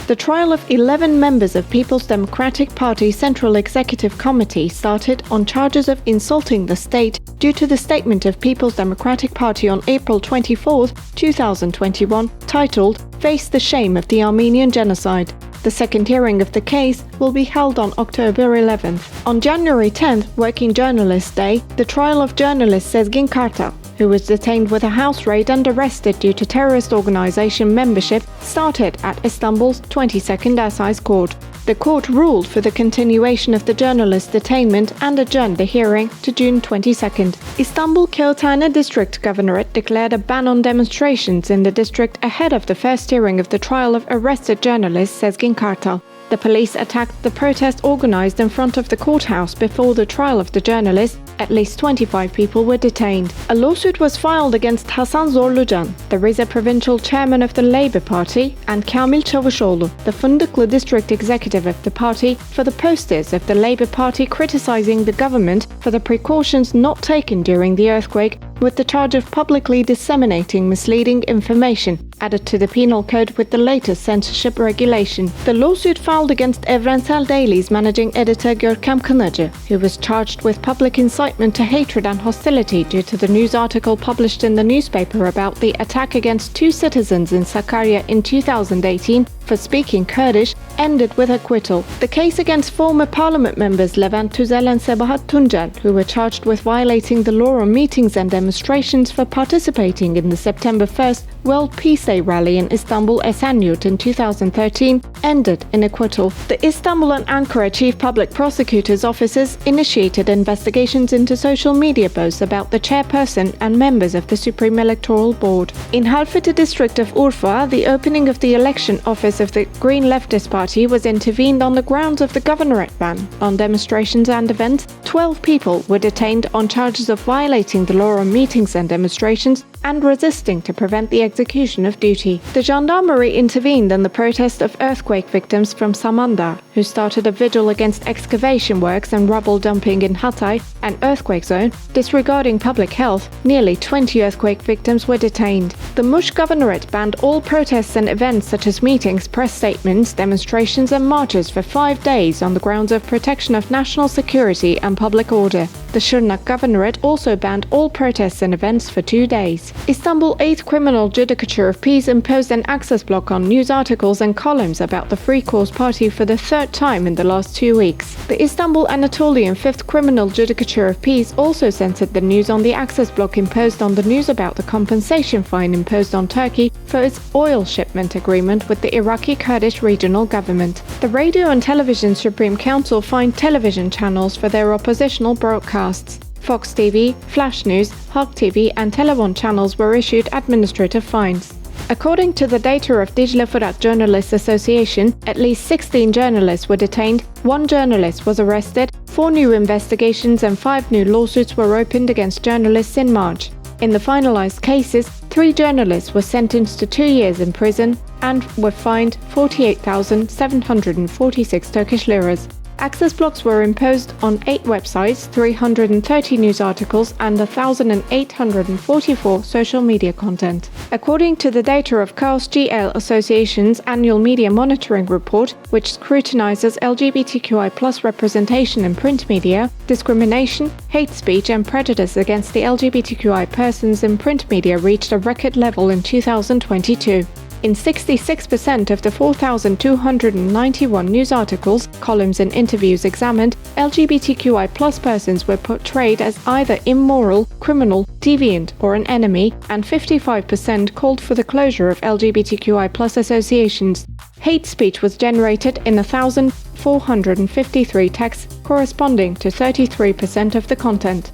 The trial of 11 members of People's Democratic Party Central Executive Committee started on charges of insulting the state due to the statement of People's Democratic Party on April 24, 2021, titled "Face the Shame of the Armenian Genocide." The second hearing of the case will be held on October 11th. On January 10th, Working Journalist Day, the trial of journalist Sezgin Kartal, who was detained with a house raid and arrested due to terrorist organization membership, started at Istanbul's 22nd Assize Court. The court ruled for the continuation of the journalist's detainment and adjourned the hearing to June 22nd. Istanbul Kağıthane District Governorate declared a ban on demonstrations in the district ahead of the first hearing of the trial of arrested journalist Sezgin Kartal. The police attacked the protest organized in front of the courthouse before the trial of the journalist. At least 25 people were detained. A lawsuit was filed against Hasan Zorlucan, the Rize provincial chairman of the Labour Party, and Kamil Çavuşoğlu, the Fındıklı district executive of the party, for the posters of the Labour Party criticizing the government for the precautions not taken during the earthquake, with the charge of publicly disseminating misleading information, added to the penal code with the latest censorship regulation. The lawsuit filed against Evrensel Daily's managing editor Görkem Kınacı, who was charged with public incitement to hatred and hostility due to the news article published in the newspaper about the attack against 2 citizens in Sakarya in 2018 for speaking Kurdish, ended with acquittal. The case against former parliament members Levent Tüzel and Sabahat Tuncel, who were charged with violating the law on meetings and demonstrations for participating in the September 1st World Peace Day rally in Istanbul Esenyurt in 2013, ended in acquittal. The Istanbul and Ankara chief public prosecutors' offices initiated investigations into social media posts about the chairperson and members of the Supreme Electoral Board. In Halfeti district of Urfa, the opening of the election office of the Green Leftist Party was intervened on the grounds of the governorate ban on demonstrations and events. 12 people were detained on charges of violating the law on meetings and demonstrations and resisting to prevent the execution of duty. The gendarmerie intervened in the protest of earthquake victims from Samandağ, who started a vigil against excavation works and rubble dumping in Hatay, an earthquake zone. Disregarding public health, nearly 20 earthquake victims were detained. The Muş Governorate banned all protests and events such as meetings, press statements, demonstrations and marches for 5 days on the grounds of protection of national security and public order. The Şırnak Governorate also banned all protests and events for 2 days. Istanbul 8th Criminal Judicature of Peace imposed an access block on news articles and columns about the Free Course Party for the 3rd time in the last 2 weeks. The Istanbul Anatolian 5th Criminal Judicature of Peace also censored the news on the access block imposed on the news about the compensation fine imposed on Turkey for its oil shipment agreement with the Iraqi Kurdish regional government. The Radio and Television Supreme Council fined television channels for their oppositional broadcasts. Fox TV, Flash News, Halk TV and Televon channels were issued administrative fines. According to the data of Dicle Fırat Journalists Association, at least 16 journalists were detained, 1 journalist was arrested, 4 new investigations and 5 new lawsuits were opened against journalists in March. In the finalized cases, 3 journalists were sentenced to 2 years in prison and were fined 48,746 Turkish liras. Access blocks were imposed on 8 websites, 330 news articles and 1,844 social media content. According to the data of Chaos GL Association's annual media monitoring report, which scrutinizes LGBTQI+ representation in print media, discrimination, hate speech and prejudice against the LGBTQI persons in print media reached a record level in 2022. In 66% of the 4,291 news articles, columns and interviews examined, LGBTQI+ persons were portrayed as either immoral, criminal, deviant or an enemy, and 55% called for the closure of LGBTQI+ associations. Hate speech was generated in 1,453 texts, corresponding to 33% of the content.